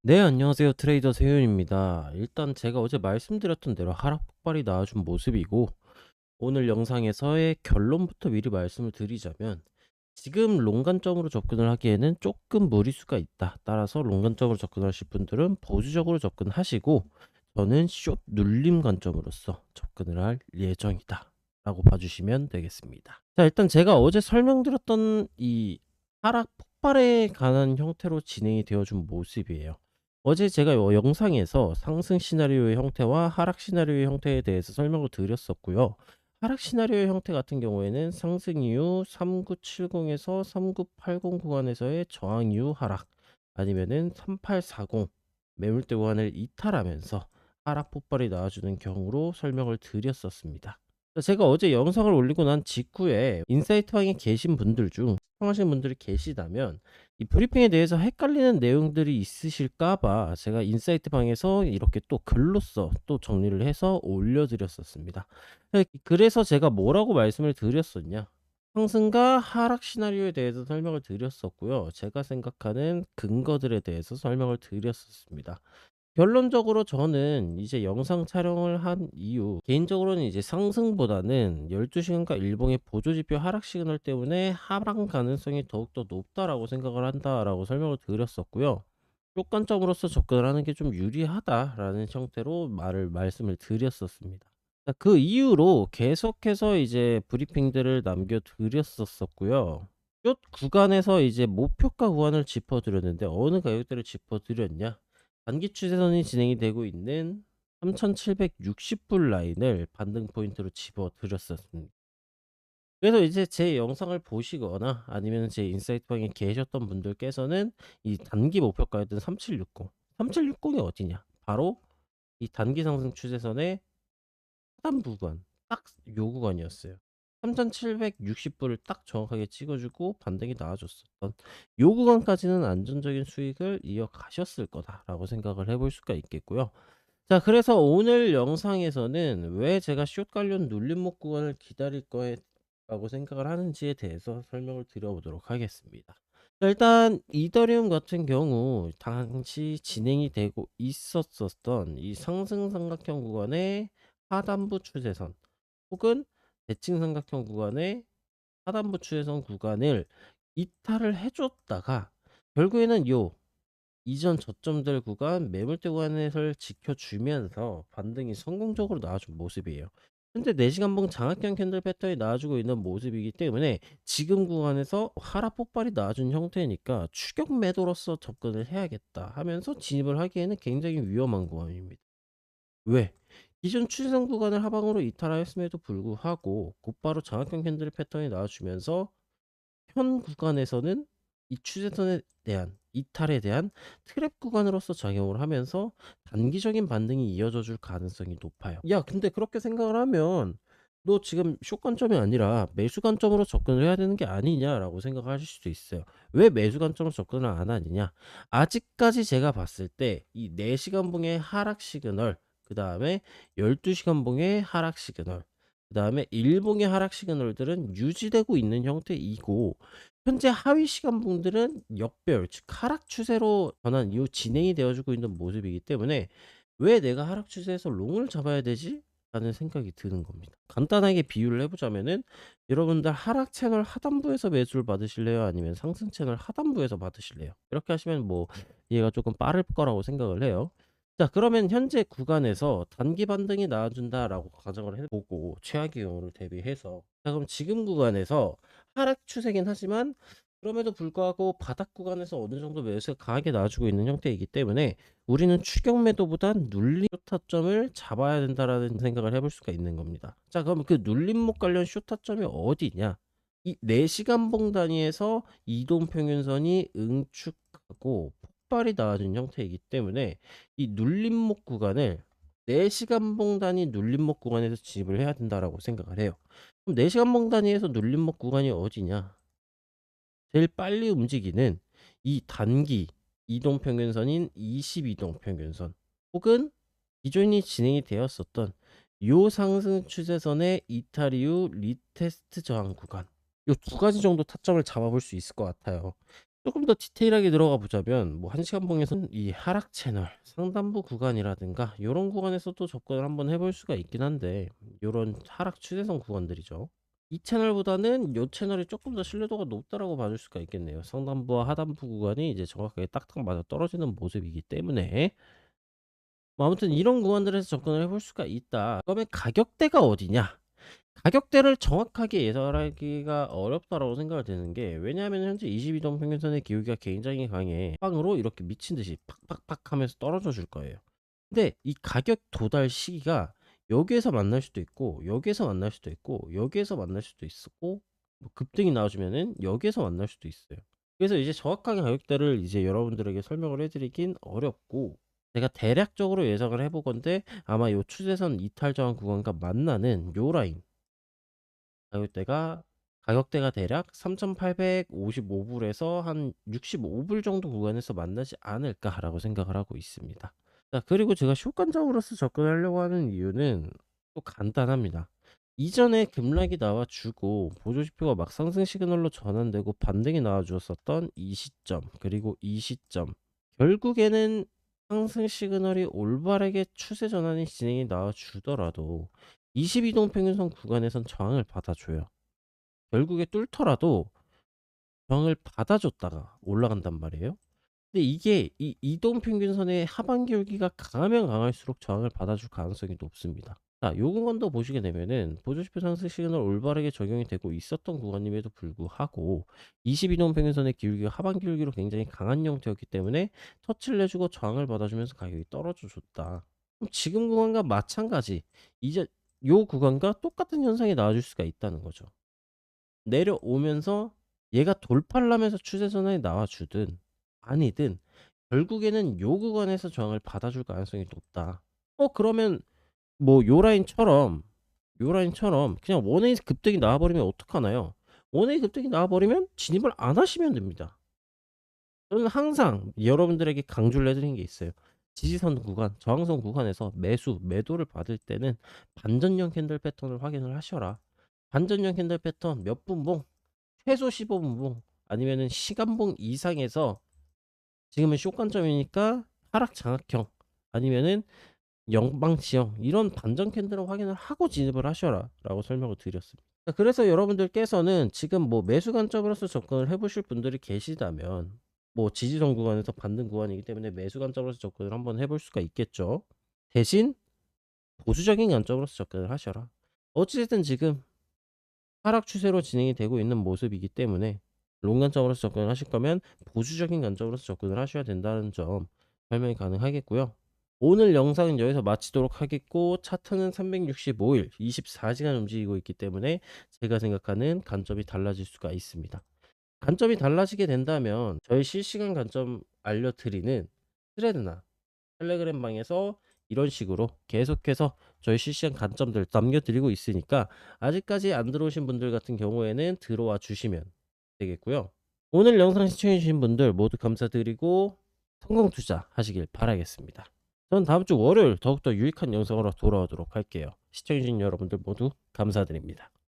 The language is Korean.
네, 안녕하세요. 트레이더 세윤입니다. 일단 제가 어제 말씀드렸던 대로 하락 폭발이 나와준 모습이고, 오늘 영상에서의 결론부터 미리 말씀을 드리자면, 지금 롱관점으로 접근을 하기에는 조금 무리수가 있다. 따라서 롱관점으로 접근하실 분들은 보수적으로 접근하시고, 저는 숏 눌림 관점으로서 접근을 할 예정이다 라고 봐주시면 되겠습니다. 자, 일단 제가 어제 설명드렸던 이 하락 폭발에 관한 형태로 진행이 되어준 모습이에요. 어제 제가 영상에서 상승 시나리오의 형태와 하락 시나리오의 형태에 대해서 설명을 드렸었고요. 하락 시나리오의 형태 같은 경우에는 상승 이후 3970에서 3980 구간에서의 저항 이후 하락, 아니면은 3840 매물대 구간을 이탈하면서 하락 폭발이 나와주는 경우로 설명을 드렸었습니다. 제가 어제 영상을 올리고 난 직후에 인사이트 방에 계신 분들 중 시청하시는 분들이 계시다면 이 브리핑에 대해서 헷갈리는 내용들이 있으실까봐 제가 인사이트 방에서 이렇게 또 글로써 또 정리를 해서 올려드렸었습니다. 그래서 제가 뭐라고 말씀을 드렸었냐? 상승과 하락 시나리오에 대해서 설명을 드렸었고요. 제가 생각하는 근거들에 대해서 설명을 드렸었습니다. 결론적으로 저는 이제 영상 촬영을 한 이후 개인적으로는 이제 상승보다는 12시간과 일봉의 보조지표 하락 시그널 때문에 하락 가능성이 더욱더 높다라고 생각을 한다라고 설명을 드렸었고요. 효과점으로서 접근을 하는 게 좀 유리하다라는 형태로 말씀을 드렸었습니다. 그 이후로 계속해서 이제 브리핑들을 남겨드렸었고요. 숏 구간에서 이제 목표가 구간을 짚어드렸는데 어느 가격대를 짚어드렸냐? 단기 추세선이 진행이 되고 있는 3760불 라인을 반등 포인트로 집어드렸었습니다. 그래서 이제 제 영상을 보시거나 아니면 제 인사이트 방에 계셨던 분들께서는 이 단기 목표가였던 3760, 3760이 어디냐? 바로 이 단기 상승 추세선의 하단 구간, 딱 요 구간이었어요. 3760불을 딱 정확하게 찍어주고 반등이 나와줬었던 요 구간까지는 안정적인 수익을 이어가셨을 거다라고 생각을 해볼 수가 있겠고요. 자, 그래서 오늘 영상에서는 왜 제가 숏 관련 눌림목 구간을 기다릴 거라고 생각을 하는지에 대해서 설명을 드려보도록 하겠습니다. 자, 일단 이더리움 같은 경우 당시 진행이 되고 있었던 이 상승 삼각형 구간의 하단부 추세선 혹은 대칭 삼각형 구간의 하단부 추세선 구간을 이탈을 해줬다가 결국에는 요 이전 저점들 구간 매물대 구간에서 지켜주면서 반등이 성공적으로 나와준 모습이에요. 현재 4시간봉 장악형 캔들 패턴이 나와주고 있는 모습이기 때문에 지금 구간에서 하락 폭발이 나와준 형태니까 추격 매도로서 접근을 해야겠다 하면서 진입을 하기에는 굉장히 위험한 구간입니다. 왜? 기존 추세선 구간을 하방으로 이탈하였음에도 불구하고 곧바로 장악형 캔들 패턴이 나와주면서 현 구간에서는 이 추세선에 대한 이탈에 대한 트랩 구간으로서 작용을 하면서 단기적인 반등이 이어져 줄 가능성이 높아요. 야, 근데 그렇게 생각을 하면 너 지금 숏 관점이 아니라 매수 관점으로 접근을 해야 되는 게 아니냐라고 생각하실 수도 있어요. 왜 매수 관점으로 접근을 안 하느냐? 아직까지 제가 봤을 때 이 4시간 봉의 하락 시그널, 그 다음에 12시간 봉의 하락 시그널, 그 다음에 일봉의 하락 시그널들은 유지되고 있는 형태이고, 현재 하위 시간봉들은 역별, 즉 하락 추세로 변한 이후 진행이 되어주고 있는 모습이기 때문에 왜 내가 하락 추세에서 롱을 잡아야 되지? 라는 생각이 드는 겁니다. 간단하게 비유를 해보자면은 여러분들 하락 채널 하단부에서 매수를 받으실래요? 아니면 상승 채널 하단부에서 받으실래요? 이렇게 하시면 뭐 이해가 조금 빠를 거라고 생각을 해요. 자, 그러면 현재 구간에서 단기 반등이 나와준다라고 가정을 해보고 최악의 경우를 대비해서, 자, 그럼 지금 구간에서 하락 추세긴 하지만 그럼에도 불구하고 바닥 구간에서 어느 정도 매수가 강하게 나와주고 있는 형태이기 때문에 우리는 추격 매도보다 눌림 타점을 잡아야 된다라는 생각을 해볼 수가 있는 겁니다. 자, 그럼 그 눌림목 관련 숏타점이 어디냐? 이 4시간 봉 단위에서 이동 평균선이 응축하고 폭발이 나와준 형태이기 때문에 이 눌림목 구간을 4시간 봉 단위 눌림목 구간에서 진입을 해야 된다라고 생각을 해요. 그럼 4시간 봉 단위에서 눌림목 구간이 어디냐? 제일 빨리 움직이는 이 단기 이동 평균선인 22동 평균선 혹은 기존이 진행이 되었었던 요 상승 추세선의 이탈 이후 리테스트 저항 구간, 요 두 가지 정도 타점을 잡아볼 수 있을 것 같아요. 조금 더 디테일하게 들어가 보자면 뭐 1 시간 봉에서는 이 하락 채널 상단부 구간이라든가 요런 구간에서도 접근을 한번 해볼 수가 있긴 한데, 요런 하락 추세선 구간들이죠. 이 채널보다는 요 채널이 조금 더 신뢰도가 높다라고 봐줄 수가 있겠네요. 상단부와 하단부 구간이 이제 정확하게 딱딱 맞아떨어지는 모습이기 때문에 뭐 아무튼 이런 구간들에서 접근을 해볼 수가 있다. 그러면 가격대가 어디냐? 가격대를 정확하게 예상하기가 어렵다라고 생각이 드는 게, 왜냐하면 현재 22동 평균선의 기울기가 굉장히 강해 빵으로 이렇게 미친 듯이 팍팍팍 하면서 떨어져 줄 거예요. 근데 이 가격 도달 시기가 여기에서 만날 수도 있고 여기에서 만날 수도 있고 여기에서 만날 수도 있고, 뭐 급등이 나와주면은 여기에서 만날 수도 있어요. 그래서 이제 정확하게 가격대를 이제 여러분들에게 설명을 해드리긴 어렵고, 제가 대략적으로 예상을 해보건데 아마 요 추세선 이탈 저항 구간과 만나는 요 라인 가격대가 대략 3,855불에서 한 65불 정도 구간에서 만나지 않을까라고 생각을 하고 있습니다. 자, 그리고 제가 숏관점으로서 접근하려고 하는 이유는 또 간단합니다. 이전에 급락이 나와주고 보조지표가 막 상승 시그널로 전환되고 반등이 나와주었었던 이 시점, 그리고 이 시점, 결국에는 상승 시그널이 올바르게 추세 전환이 진행이 나와주더라도 22동 평균선 구간에선 저항을 받아줘요. 결국에 뚫더라도 저항을 받아줬다가 올라간단 말이에요. 근데 이게 이 이동 평균선의 하반 기울기가 강하면 강할수록 저항을 받아줄 가능성이 높습니다. 자, 요 구간도 보시게 되면은 보조지표 상승 시그널 올바르게 적용이 되고 있었던 구간임에도 불구하고 22동 평균선의 기울기가 하반 기울기로 굉장히 강한 형태였기 때문에 터치를 해주고 저항을 받아주면서 가격이 떨어져 줬다. 그럼 지금 구간과 마찬가지, 이제 요 구간과 똑같은 현상이 나와줄 수가 있다는 거죠. 내려오면서 얘가 돌파를 하면서 추세 전환이 나와주든 아니든 결국에는 요 구간에서 저항을 받아줄 가능성이 높다. 그러면 뭐 요 라인처럼 그냥 원웨이 급등이 나와버리면 어떡하나요? 원웨이 급등이 나와버리면 진입을 안 하시면 됩니다. 저는 항상 여러분들에게 강조를 해드린 게 있어요. 지지선 구간, 저항선 구간에서 매도를 받을 때는 반전형 캔들 패턴을 확인을 하셔라. 반전형 캔들 패턴 몇 분봉? 최소 15분봉 아니면은 시간봉 이상에서, 지금은 숏관점이니까 하락 장악형 아니면은 영방지형, 이런 반전 캔들을 확인을 하고 진입을 하셔라 라고 설명을 드렸습니다. 그래서 여러분들께서는 지금 뭐 매수 관점으로서 접근을 해보실 분들이 계시다면, 뭐 지지선 구간에서 반등 구간이기 때문에 매수 관점으로서 접근을 한번 해볼 수가 있겠죠. 대신 보수적인 관점으로서 접근을 하셔라. 어찌됐든 지금 하락 추세로 진행이 되고 있는 모습이기 때문에 롱 관점으로서 접근을 하실 거면 보수적인 관점으로서 접근을 하셔야 된다는 점 설명이 가능하겠고요. 오늘 영상은 여기서 마치도록 하겠고, 차트는 365일 24시간 움직이고 있기 때문에 제가 생각하는 관점이 달라질 수가 있습니다. 관점이 달라지게 된다면 저희 실시간 관점 알려드리는 스레드나 텔레그램 방에서 이런 식으로 계속해서 저희 실시간 관점들 남겨드리고 있으니까, 아직까지 안 들어오신 분들 같은 경우에는 들어와 주시면 되겠고요. 오늘 영상 시청해 주신 분들 모두 감사드리고 성공 투자 하시길 바라겠습니다. 전 다음 주 월요일 더욱더 유익한 영상으로 돌아오도록 할게요. 시청해 주신 여러분들 모두 감사드립니다.